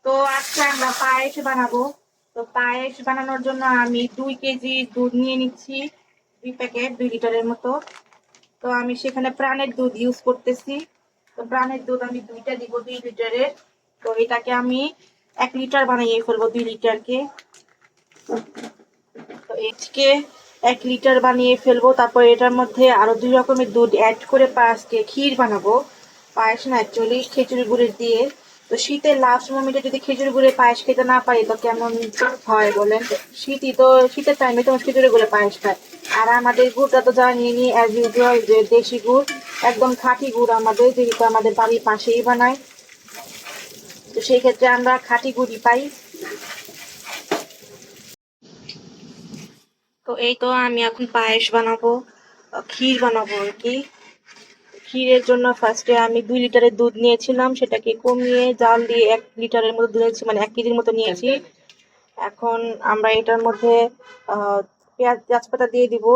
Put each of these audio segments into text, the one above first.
তো আজকে আমরা পায়েস বানাবো। তো পায়েস বানানোর জন্য আমি 2 কেজি দুধ নিয়ে নিচ্ছি, 2 প্যাকেট 2 লিটারের মতো। তো আমি সেখানে প্রাণের দুধ ইউজ করতেছি। তো প্রাণের দুধ আমি 2টা দিব 2 লিটারের। তো এটাকে আমি 1 লিটার বানিয়ে ফেলবো 2 লিটারকে। তো এটাকে 1 লিটার বানিয়ে ফেলবো। তারপর এটার মধ্যে আরো 2 রকমের দুধ অ্যাড করে আজকে ক্ষীর বানাবো। পায়েস না অ্যাকচুয়ালি খেজুরি গুড়ের দিয়ে। তো শীতের লাস্ট মোমেন্টে যদি খেজুরি গুড়ের পায়েস খেতে না পারি তো কেমন হয় বলেন? শীতের টাইমে তো খেজুরি গুড়ের পায়েস খায়। আর আমাদের গুড়টা তো জানিনি অ্যাজ ইউজুয়াল যে দেশি গুড়, একদম খাঁটি গুড় আমাদের, যেহেতু আমাদের বাড়ির পাশেই বানায়। তো সেই ক্ষেত্রে আমরা খাঁটি গুড়ই পাই। তো এই তো আমি এখন পায়েস বানাবো, ক্ষীর বানাবো আর কি। ক্ষীরের জন্য ফার্স্টে আমি 2 লিটারের দুধ নিয়েছিলাম, সেটাকে কমিয়ে জাল দিয়ে 1 লিটারের মতো দুধ নিয়েছি, মানে 1 কেজির মতো নিয়েছি। এখন আমরা এটার মধ্যে পেঁয়াজ তেজপাতা দিয়ে দিব।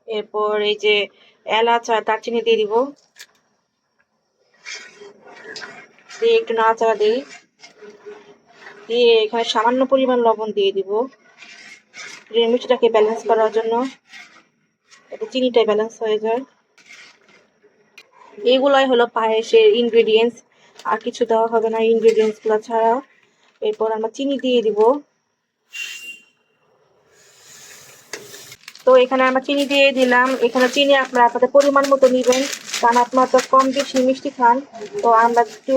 এরপর এই যে এলাচ আর দারচিনি দিয়ে দিব, দিয়ে একটু নাড়াচাড়া দিই। দিয়ে এখানে সামান্য পরিমাণ লবণ দিয়ে দিব মিষ্টিটাকে ব্যালেন্স করার জন্য, এতে চিনিটা ব্যালেন্স হয়ে যায়। এগুলাই হলো পায়েসের ইনগ্রেডিয়েন্টস, আর কিছু দেওয়া হবে না ইনগ্রেডিয়েন্টস গুলো ছাড়া। এরপর আমরা চিনি দিয়ে দিব। তো এখানে আমরা চিনি দিয়ে দিলাম। এখানে চিনি আপনারা আপনাদের পরিমাণ মতো নেবেন, কারণ আপনারা তো কম বেশি মিষ্টি খান। তো আমরা একটু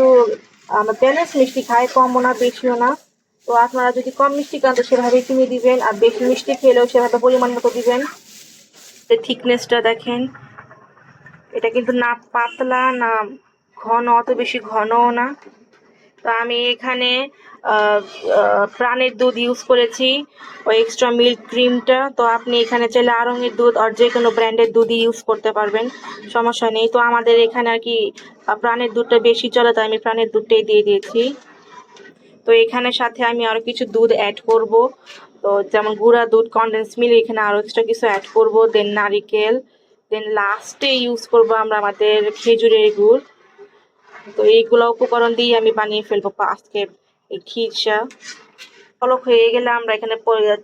ব্যালেন্স মিষ্টি খাই, কমও না বেশিও না। তো আপনারা যদি কম মিষ্টি খান তো সেভাবে চিনি দিবেন, আর বেশি মিষ্টি খেলেও সেভাবে পরিমাণ মতো দিবেন। থিকনেসটা দেখেন, এটা কিন্তু না পাতলা না ঘন, অত বেশি ঘনও না। তো আমি এখানে প্রাণের দুধ ইউজ করেছি, ওই এক্সট্রা মিল্ক ক্রিমটা। তো আপনি এখানে চাইলে আড়ঙের দুধ আর যে কোনো ব্র্যান্ডের দুধই ইউজ করতে পারবেন, সমস্যা নেই। তো আমাদের এখানে আর কি প্রাণের দুধটা বেশি চলে, তাই আমি প্রাণের দুধটাই দিয়ে দিয়েছি। তো এখানে সাথে আমি আরো কিছু দুধ অ্যাড করব, তো যেমন গুঁড়া দুধ, কনডেন্স মিল্ক, এখানে আরো এক্সট্রা কিছু অ্যাড করব, দেন নারিকেল, দেন লাস্টে ইউজ করব আমরা আমাদের খেজুরের গুড়। তো এইগুলো উপকরণ দিয়ে আমি বানিয়ে ফেলবো আজকের এই ক্ষীরসা। পলক হয়ে গেলে আমরা এখানে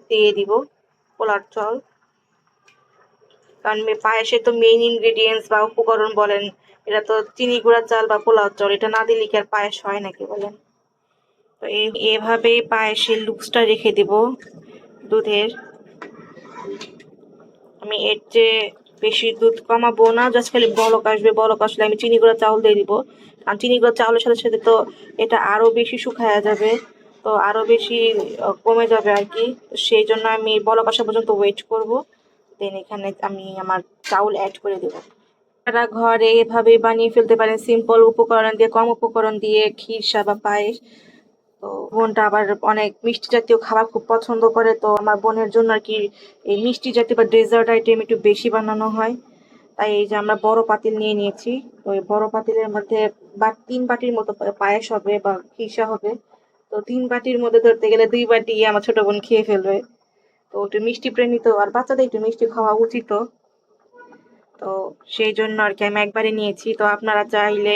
দিয়ে দিব পোলার চাল, কারণ পায়েসে তো মেইন ইনগ্রেডিয়েন্টস বা উপকরণ বলেন, এটা তো চিনি গুঁড়া চাল বা পোলাও চাল, এটা না দিলে কি আর পায়েস হয় নাকি বলেন? তো এভাবেই পায়েসের লুকসটা রেখে দিব দুধের। আমি এর চেয়ে বেশি দুধ কমাবো না, জাস্ট খালি বলক আসবে, বলক আসলে আমি চিনি গুঁড়া চাউল দিয়ে দিব। কারণ চিনি গুঁড়া চাউলের সাথে সাথে তো এটা আরো বেশি শুকায়া যাবে, তো আরো বেশি কমে যাবে আর কি। তো সেই জন্য আমি বলক আসা পর্যন্ত ওয়েট করব, দেন এখানে আমি আমার চাউল অ্যাড করে দেবো। আপনারা ঘরে এভাবে বানিয়ে ফেলতে পারেন, সিম্পল উপকরণ দিয়ে, কম উপকরণ দিয়ে ক্ষীরসা বা পায়েস। তো বোনটা আবার অনেক মিষ্টি জাতীয় খাবার খুব পছন্দ করে, তো আমার বোনের জন্য আর কি এই মিষ্টি জাতীয় বা ডেজার্ট আইটেম একটু বেশি বানানো হয়। তাই এই যে আমরা বড় পাতিল নিয়ে নিয়েছি, তো এই বড় পাতিলের মধ্যে 3 বাটির মতো পায়েস হবে বা খিরসা হবে। তো 3 বাটির মধ্যে ধরতে গেলে 2 বাটি আমার ছোট বোন খেয়ে ফেলবে। তো একটু মিষ্টি প্রেমী, তো আর বাচ্চাদের একটু মিষ্টি খাওয়া উচিত। তো সেই জন্য আর কি আমি একবারে নিয়েছি। তো আপনারা চাইলে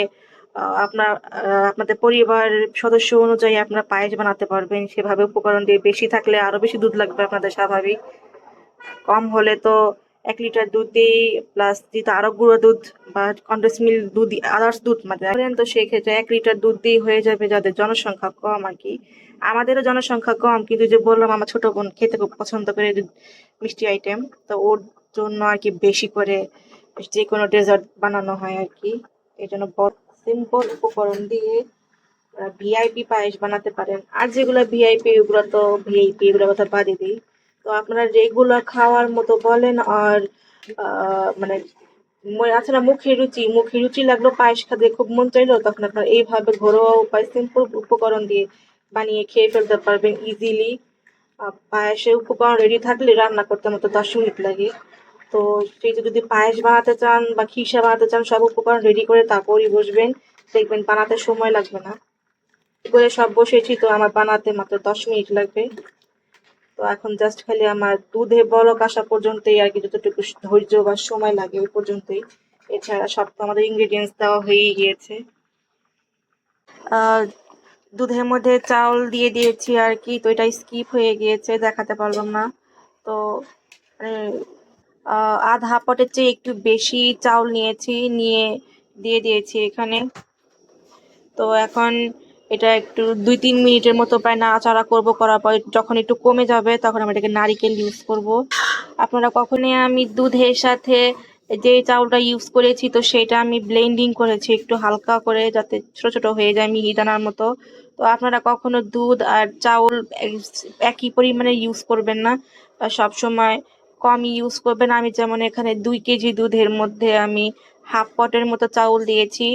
আপনাদের পরিবার সদস্য অনুযায়ী আপনারা পায়েস বানাতে পারবেন, সেভাবে উপকরণ দিয়ে। বেশি থাকলে আরো বেশি দুধ লাগবে আপনাদের, স্বাভাবিক। কম হলে তো 1 লিটার দুধ দিই, প্লাস যেহেতু আরো গুঁড়ো দুধ বা কন্ডেন্স মিল্ক দুধ, আদার্স দুধ মানে তো সেই ক্ষেত্রে 1 লিটার দুধ দিয়ে হয়ে যাবে, যাদের জনসংখ্যা কম আর কি। আমাদেরও জনসংখ্যা কম, কিন্তু যে বললাম আমার ছোট বোন খেতে খুব পছন্দ করে মিষ্টি আইটেম, তো ওর জন্য আর কি বেশি করে যে কোনো ডেজার্ট বানানো হয় আর কি। এই জন্য সিম্পল উপকরণ দিয়ে ভিআইপি পায়েস বানাতে পারেন। আর যেগুলো ভিআইপি ওগুলো তো ভিআইপি, এগুলোর কথা বাদই দিই। তো আপনারা রেগুলার খাওয়ার মতো বলেন, আর মানে আছে না মুখে রুচি লাগলো, পায়েস খেতে খুব মন চাইলো, তখন আপনারা এইভাবে ঘরোয়া উপায় সিম্পল উপকরণ দিয়ে বানিয়ে খেয়ে ফেলতে পারবেন ইজিলি। পায়েসের উপকরণ রেডি থাকলে রান্না করতে মতো 10 মিনিট লাগে। তো সেই যদি পায়েস বানাতে চান বা খিরসা বানাতে চান, সব উপকরণ রেডি করে তারপরই বসবেন, দেখবেন বানাতে সময় লাগবে না। করে সব বসেছি, তো আমার বানাতে মাত্র 10 মিনিট লাগবে। তো এখন জাস্ট খালি আমার দুধে বলক আসা পর্যন্তই আর কি, যতটুকু ধৈর্য বা সময় লাগে ওই পর্যন্তই। এছাড়া সব তো আমাদের ইনগ্রেডিয়েন্টস দেওয়া হয়েই গিয়েছে। আহ, দুধের মধ্যে চাউল দিয়ে দিয়েছি আর কি, তো এটা স্কিপ হয়ে গিয়েছে, দেখাতে পারলাম না। তো মানে আধা পটের চেয়ে একটু বেশি চাউল নিয়েছি, নিয়ে দিয়ে দিয়েছি এখানে। তো এখন এটা একটু 2-3 মিনিটের মতো প্রায় নাড়াচাড়া করবো, করার পর যখন একটু কমে যাবে তখন আমি এটাকে নারিকেল ইউজ করব। আপনারা কখনোই, আমি দুধের সাথে যে চাউলটা ইউজ করেছি তো সেটা আমি ব্লেন্ডিং করেছি একটু হালকা করে, যাতে ছোট ছোট হয়ে যায় মিহিদানার মতো। তো আপনারা কখনো দুধ আর চাউল একই পরিমাণে ইউজ করবেন না, সব সময় কম ইউজ করবেন। আমি যেমন এখানে 2 কেজি দুধের মধ্যে আমি হাফ পটের মতো চাউল দিয়েছি,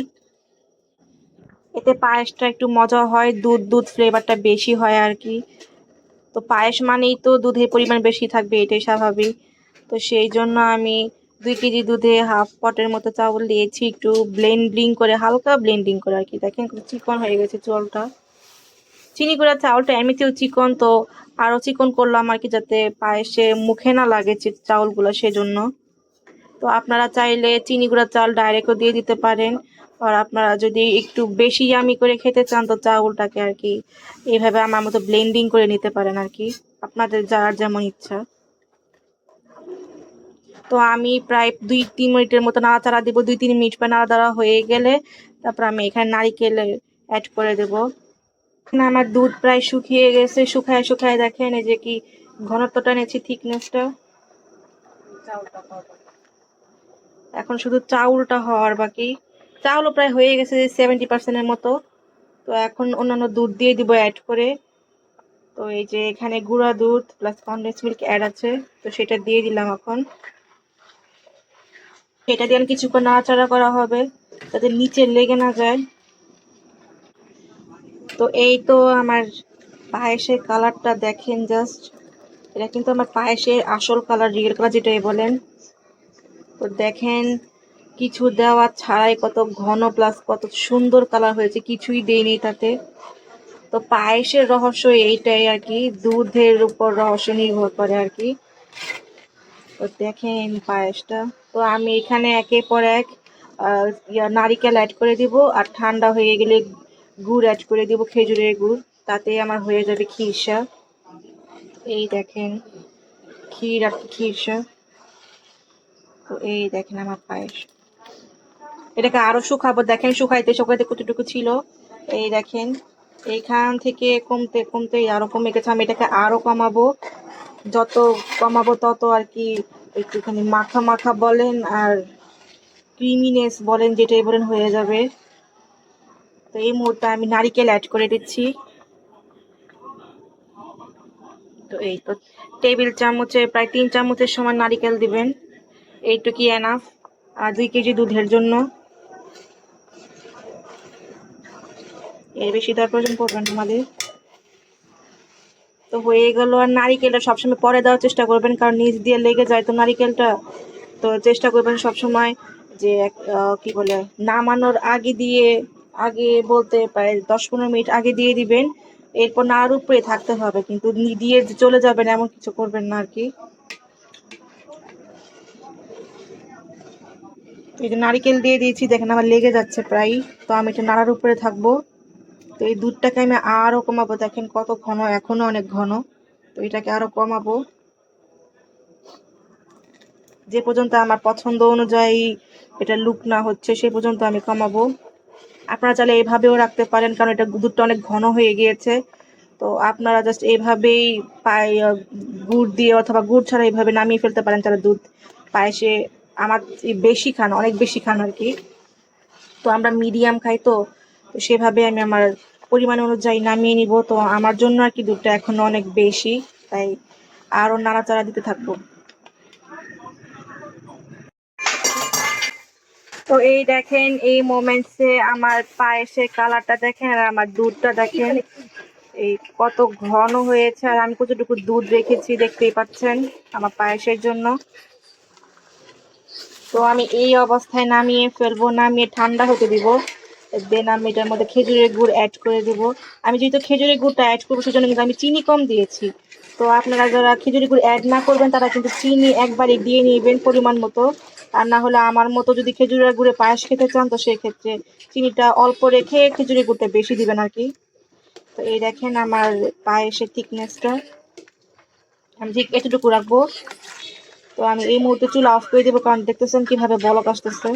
এতে পায়েসটা একটু মজা হয়, দুধ দুধ ফ্লেভারটা বেশি হয় আর কি। তো পায়েস মানেই তো দুধের পরিমাণ বেশি থাকবে, এটাই স্বাভাবিক। তো সেই জন্য আমি 2 কেজি দুধে হাফ পটের মতো চাউল দিয়েছি, একটু ব্লেন্ডিং করে, হালকা ব্লেন্ডিং করে আর কি। দেখেন চিকন হয়ে গেছে চাউলটা, চিনি গুঁড়া চাউলটা এমনিতেও চিকন, তো আরো চিকন করলাম আর কি, যাতে পায়েসে মুখে না লাগে চাউলগুলো, সেজন্য। তো আপনারা চাইলে চিনি গুঁড়া চাল ডাইরেক্টও দিয়ে দিতে পারেন, আর আপনারা যদি একটু বেশি ইয়ামি করে খেতে চান তো চাউলটাকে আর কি এইভাবে আমার মতো ব্লেন্ডিং করে নিতে পারেন আর কি, আপনাদের যার যেমন ইচ্ছা। তো আমি প্রায় 2-3 মিনিটের মতো নাড়াচাড়া দিব, 2-3 মিনিট পর নাড়াচাড়া হয়ে গেলে তারপর আমি এখানে নারিকেল অ্যাড করে দেব। না, আমার দুধ প্রায় শুকিয়ে গেছে, শুকায় শুকায় দেখেন এই যে কি ঘনত্বটা নিয়েছি, থিকনেসটা। এখন শুধু চাউলটা হওয়ার বাকি, চাউলও প্রায় হয়ে গেছে 70%-এর মতো। তো এখন অন্যান্য দুধ দিয়ে দিব অ্যাড করে। তো এই যে এখানে গুঁড়া দুধ প্লাস কনডেন্স মিল্ক অ্যাড আছে, তো সেটা দিয়ে দিলাম এখন। সেটা দিয়ে কিছুক্ষণ নাড়াচাড়া করা হবে যাতে নিচে লেগে না যায়। তো এই তো আমার পায়েসের কালারটা দেখেন জাস্ট, এটা কিন্তু আমার পায়েসের আসল কালার, রিয়েল কালার যেটাই বলেন। তো দেখেন কিছু দেওয়া ছাড়াই কত ঘন প্লাস কত সুন্দর কালার হয়েছে, কিছুই দেইনি তাতে। তো পায়েসের রহস্য এইটাই আর কি, দুধের উপর রহস্য নির্ভর করে আর কি। তো দেখেন পায়েসটা, তো আমি এখানে একের পর এক নারিকেল অ্যাড করে দিব, আর ঠান্ডা হয়ে গেলে গুড় অ্যাড করে দিব, খেজুরের গুড়, তাতে আমার হয়ে যাবে ক্ষীরসা। এই দেখেন ক্ষীর আর ক্ষীরসা। তো এই দেখেন আমার পায়েস, এটাকে আরো শুকাবো, দেখেন শুকাইতে শুকাইতে কতটুকু ছিল। এই দেখেন এইখান থেকে কমতে কমতে আরো কমে গেছে, আমি এটাকে আরো কমাবো, যত কমাবো তত আর কি একটুখানি মাখা মাখা বলেন আর ক্রিমিনেস বলেন, যেটাই বলেন হয়ে যাবে। তো এই মুহূর্তে আমি নারিকেল অ্যাড করে দিচ্ছি। তো এই তো টেবিল চামচে প্রায় 3 চামচের সমান নারিকেল দিবেন, এইটুকুই এনাফ আর 2 কেজি দুধের জন্য, এর বেশি দেওয়ার প্রয়োজন পড়বে না আমাদের। তো হয়ে গেল, আর নারিকেলটা সবসময় পরে দেওয়ার চেষ্টা করবেন, কারণ নিচ দিয়ে লেগে যায় তো নারিকেলটা। তো চেষ্টা করবেন সবসময় যে কি বলে, নামানোর আগে দিয়ে, আগে বলতে প্রায় 10-15 মিনিট আগে দিয়ে দিবেন, এরপর নাড়ার উপরে থাকতে হবে, কিন্তু দিয়ে যে চলে যাবেন এমন কিছু করবেন না আর কি। এই যে নারিকেল দিয়ে দিয়েছি, দেখেন আমার লেগে যাচ্ছে প্রায়, তো আমি এটা নাড়ার উপরে থাকবো। তো এই দুধটাকে আমি আরো কমাবো, দেখেন কত ঘন, এখনো অনেক ঘন। তো এটাকে আরো কমাবো যে পর্যন্ত আমার পছন্দ অনুযায়ী এটা লুক না হচ্ছে, সে পর্যন্ত আমি কমাবো। আপনারা চাইলে এইভাবেও রাখতে পারেন, কারণ এটা দুধটা অনেক ঘন হয়ে গিয়েছে। তো আপনারা জাস্ট এইভাবেই গুড় দিয়ে অথবা গুড় ছাড়া এইভাবে নামিয়ে ফেলতে পারেন, তাহলে দুধ পায়েসে আমার বেশি খান, অনেক বেশি খান আর কি। তো আমরা মিডিয়াম খাই, তো তো সেভাবে আমি আমার পরিমাণ অনুযায়ী নামিয়ে নিব। তো আমার জন্য আর কি দুধটা এখনো অনেক বেশি, তাই আরো নাড়াচাড়া দিতে থাকবো। তো এই দেখেন এই মোমেন্টসে আমার পায়েসের কালারটা দেখেন আর আমার দুধটা দেখেন এই কত ঘন হয়েছে, আর আমি কতটুকু দুধ রেখেছি দেখতেই পাচ্ছেন আমার পায়েসের জন্য। তো আমি এই অবস্থায় নামিয়ে ফেলবো, নামিয়ে ঠান্ডা হতে দিব, দেন আমি এটার মধ্যে খেজুরের গুড় অ্যাড করে দেব। আমি যেহেতু খেজুরের গুড়টা অ্যাড করবো সেজন্য কিন্তু আমি চিনি কম দিয়েছি। তো আপনারা যারা খেজুরের গুড় অ্যাড না করবেন তারা কিন্তু চিনি একবারে দিয়ে নেবেন পরিমাণ মতো, আর না হলে আমার মতো যদি খেজুরের গুড়ে পায়েস খেতে চান তো সেক্ষেত্রে চিনিটা অল্প রেখে খেজুরের গুড়টা বেশি দিবেন আর কি। তো এই দেখেন আমার পায়েসের থিকনেসটা, আমি ঠিক এতটুকু রাখবো। তো আমি এই মুহূর্তে চুলা অফ করে দেবো, কারণ দেখতেছেন কিভাবে বলক আসতেছে।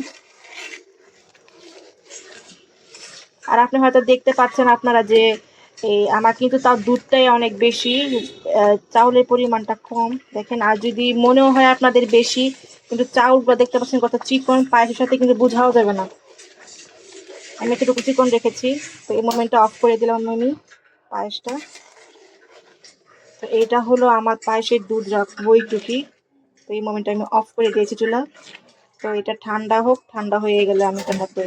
আর আপনি হয়তো দেখতে পাচ্ছেন আপনারা যে এই আমার কিন্তু তাও দুধটাই অনেক বেশি, চাউলের পরিমাণটা কম দেখেন। আর যদি মনেও হয় আপনাদের বেশি, কিন্তু চাউলটা দেখতে পাচ্ছেন কত চিকন, পায়েসের সাথে কিন্তু বোঝাও যাবে না। আমি এতটুকু চিকন রেখেছি। তো এই মোমেন্টটা অফ করে দিলাম আমি পায়েসটা। তো এইটা হলো আমার পায়েসের দুধ রাখবো এইটুকি। তো এই মোমেন্টটা আমি অফ করে দিয়েছি চুলা। তো এটা ঠান্ডা হোক, ঠান্ডা হয়ে গেলে আমি এটার মধ্যে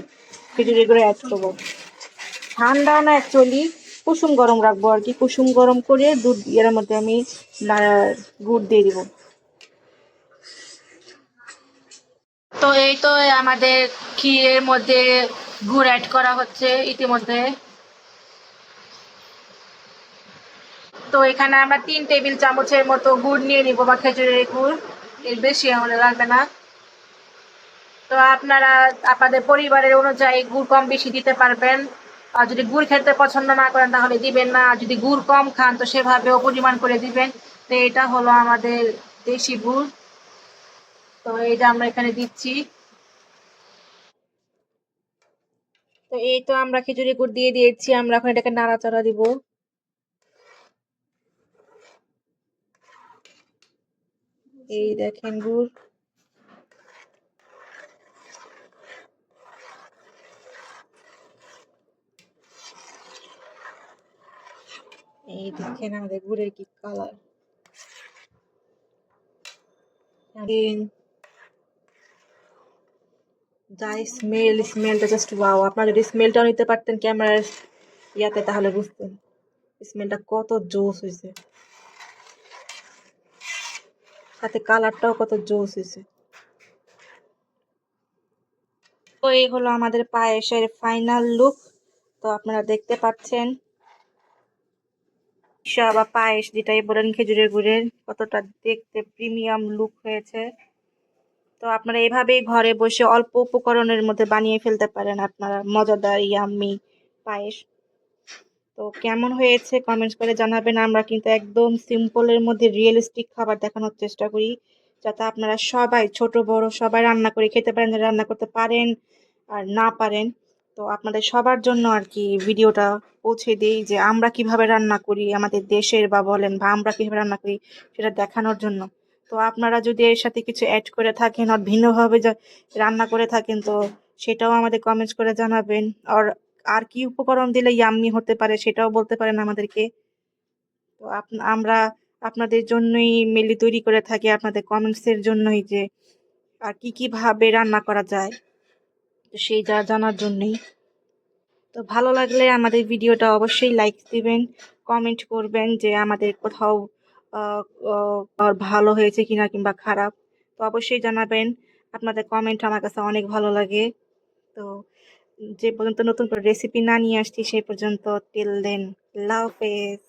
খেজুরি গুঁড়ো অ্যাড করবো। ঠান্ডা না, অ্যাকচুয়ালি কুসুম গরম রাখবো আর কি। কুসুম গরম করে দুধ এর মধ্যে আমি গুড় দিয়ে দিব। তো এই তো আমাদের ক্ষীরের মধ্যে গুড় অ্যাড করা হচ্ছে ইতিমধ্যে। তো এখানে আমরা 3 টেবিল চামচের মতো গুড় নিয়ে নিবো, বা খেজুরের গুড়, এর বেশি আমাদের লাগবে না। তো আপনারা আপনাদের পরিবারের অনুযায়ী গুড় কম বেশি দিতে পারবেন। আর যদি গুড় খেতে পছন্দ না করেন তাহলে দিবেন না, আর যদি গুড় কম খান তো সেভাবেও পরিমাণ করে দিবেন। তো এটা হলো আমাদের দেশি গুড়। তো এইটা আমরা এখানে দিচ্ছি। তো এই তো আমরা খিচুড়ি গুড় দিয়ে দিয়েছি, আমরা এখন এটাকে নাড়াচাড়া দিব। এই দেখেন গুড়। এই দেখেন আমাদের গুড়ের কি কালার। যা স্মেলটা জাস্ট ওয়াও। আপনারা যদি স্মেলটাও নিতে পারতেন ক্যামেরার ইয়াতে তাহলে বুঝতেন স্মেলটা কত জোস হয়েছে, সাথে কালারটাও কত জোস হয়েছে। তো এই হলো আমাদের পায়েসের ফাইনাল লুক। তো আপনারা দেখতে পাচ্ছেন বা পায়েস যেটাই বলেন খেজুরের গুড়ের, কতটা দেখতে প্রিমিয়াম লুক হয়েছে। তো আপনারা এভাবেই ঘরে বসে অল্প উপকরণের মধ্যে বানিয়ে ফেলতে পারেন আপনারা মজাদার ইয়াম্মি পায়েস। তো কেমন হয়েছে কমেন্টস করে জানাবেন। আমরা কিন্তু একদম সিম্পলের মধ্যে রিয়েলিস্টিক খাবার দেখানোর চেষ্টা করি, যাতে আপনারা সবাই ছোট বড় সবাই রান্না করে খেতে পারেন, যারা রান্না করতে পারেন আর না পারেন। তো আপনাদের সবার জন্য আর কি ভিডিওটা পৌঁছে দিই, যে আমরা কিভাবে রান্না করি আমাদের দেশের, বা বলেন বা আমরা কিভাবে রান্না করি সেটা দেখানোর জন্য। তো আপনারা যদি এর সাথে কিছু অ্যাড করে থাকেন আর ভিন্নভাবে রান্না করে থাকেন তো সেটাও আমাদের কমেন্টস করে জানাবেন। আর আর কি উপকরণ দিলে ইয়াম্মি হতে পারে সেটাও বলতে পারেন আমাদেরকে। তো আমরা আপনাদের জন্যই মেনলি তৈরি করে থাকি, আপনাদের কমেন্টসের জন্যই, যে আর কি কি ভাবে রান্না করা যায় তো সেই জানার জন্যই। তো ভালো লাগলে আমাদের ভিডিওটা অবশ্যই লাইক দিবেন, কমেন্ট করবেন যে আমাদের কোথাও আর ভালো হয়েছে কিনা কিংবা খারাপ। তো অবশ্যই জানাবেন, আপনাদের কমেন্ট আমার কাছে অনেক ভালো লাগে। তো যে পর্যন্ত নতুন করে রেসিপি না নিয়ে আসছি সেই পর্যন্ত টিল দেন, আল্লাহ হাফেজ।